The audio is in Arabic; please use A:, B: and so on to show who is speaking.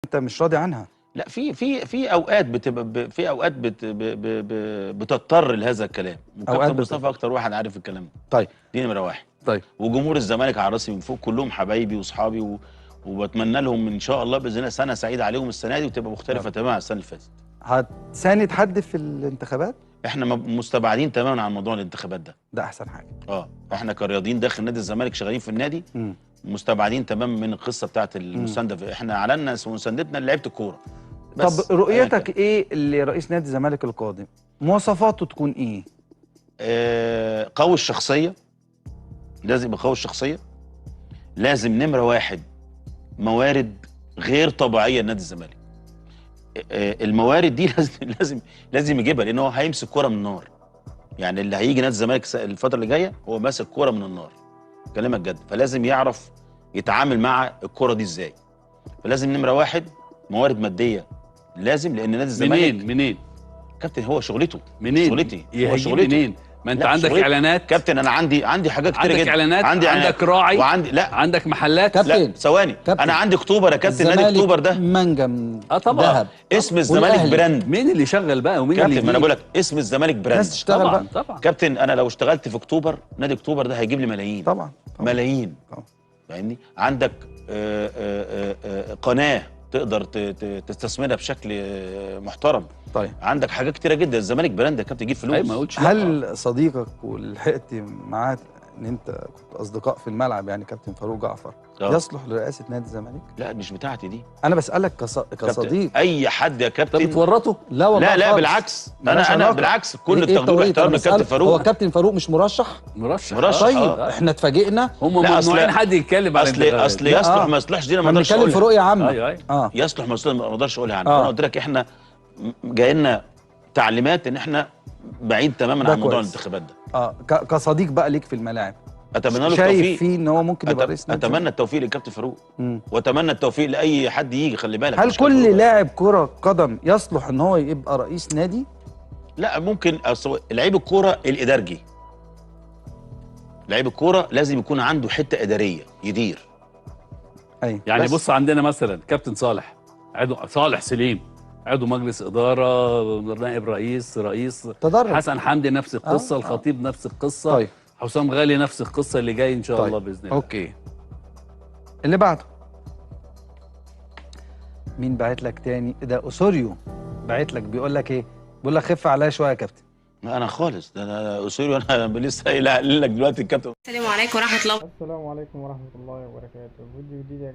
A: انت مش راضي عنها.
B: لا، في اوقات بتبقى في اوقات بتضطر لهذا الكلام، وكابتن مصطفى اكتر واحد عارف الكلام ده.
A: طيب
B: دي نمره واحد.
A: طيب
B: وجمهور الزمالك على راسي من فوق، كلهم حبايبي واصحابي وبتمنى لهم ان شاء الله باذن الله سنه سعيده عليهم السنه دي، وتبقى مختلفه تماما عن السنه اللي فاتت.
A: هتساند حد في الانتخابات؟
B: احنا مستبعدين تماما عن موضوع الانتخابات ده.
A: ده احسن حاجه.
B: احنا كرياضيين داخل نادي الزمالك شغالين في النادي مستبعدين تماما من القصه بتاعت المسانده. احنا اعلنا مساندتنا لعيبه الكوره.
A: طب رؤيتك ايه لرئيس نادي الزمالك القادم؟ مواصفاته تكون ايه؟
B: قوي الشخصيه، لازم يبقى قوي الشخصيه. لازم نمره واحد موارد غير طبيعيه لنادي الزمالك. الموارد دي لازم يجيبها، لان هو هيمسك كوره من النار. يعني اللي هيجي نادي الزمالك الفتره اللي جايه هو ماسك كوره من النار، كلامك جد. فلازم يعرف يتعامل مع الكوره دي ازاي. فلازم نمره واحد موارد ماديه، لازم، لان نادي الزمالك
C: منين
B: كابتن هو شغلته.
C: منين
B: شغلتي
C: هو شغلته منين؟ ما انت عندك اعلانات
B: كابتن. انا عندي حاجات كتير جدا.
C: عندك اعلانات، عندك راعي،
B: وعندي
C: عندك محلات
A: كابتن.
B: لا ثواني، انا عندي اكتوبر يا كابتن. نادي اكتوبر ده
A: منجم
C: طبعا
A: دهب.
B: اسم الزمالك براند.
C: مين اللي شغل بقى ومين اللي
B: كابتن؟ ما انا بقول لك اسم الزمالك براند.
A: ناس تشتغل
C: طبعا
A: بقى.
C: طبعا
B: كابتن انا لو اشتغلت في اكتوبر، نادي اكتوبر ده هيجيب لي ملايين.
A: طبعا
B: ملايين. فاهمني؟ عندك قناه تقدر تستثمرها بشكل محترم.
A: طيب
B: عندك حاجات كتيره جدا. الزمالك براند يا كابتن، يجيب فلوس.
C: ما قلتش.
A: هل صديقك ولحقت معاه ان انت كنت اصدقاء في الملعب، يعني كابتن فاروق جعفر، يصلح لرئاسه نادي الزمالك؟
B: لا مش بتاعتي دي.
A: انا بسالك كصديق.
B: اي حد يا كابتن.
C: انت بتورطه؟
A: لا والله
B: لا بالعكس. انا بالعكس كل التقدير والاحترام للكابتن فاروق.
A: هو كابتن فاروق مش مرشح؟
C: مرشح.
A: طيب احنا اتفاجئنا.
C: هم ممنوعين حد يتكلم عن
B: اصل يصلح ما يصلحش دي انا ما اقدرش
A: اقولها. فاروق يا عم.
C: ايوه
B: يصلح ما اقدرش اقولها عنه. انا قلت لك احنا جاي لنا تعليمات ان احنا بعيد تماما عن موضوع الانتخابات ده.
A: كصديق بقى ليك في الملاعب،
B: اتمنى له
A: التوفيق.
B: شايف
A: فيه ان هو ممكن يبقى رئيس نادي؟
B: اتمنى التوفيق للكابتن فاروق، واتمنى التوفيق لاي حد يجي. خلي بالك،
A: هل كل لاعب كرة قدم يصلح ان هو يبقى رئيس نادي؟
B: لا ممكن. لعيب الكوره الادارجي، لعيب الكوره لازم يكون عنده حته اداريه يدير.
A: ايوه
C: يعني بص، عندنا مثلا كابتن صالح سليم، عضو مجلس اداره، نائب رئيس
A: تدرج.
C: حسن حمدي نفس القصه، الخطيب نفس القصه.
A: طيب
C: حسام غالي نفس القصه اللي جاي ان شاء الله باذن الله.
A: اوكي. اللي بعده مين باعت لك تاني؟ ده اسوريو باعت لك، بيقول لك ايه؟ بيقول لك خف عليا شويه يا كابتن.
B: انا خالص ده انا اسوري، وانا لسه قايل لك دلوقتي الكابتن.
D: السلام عليكم ورحمه الله.
E: السلام عليكم ورحمه الله وبركاته. فيديو جديد يا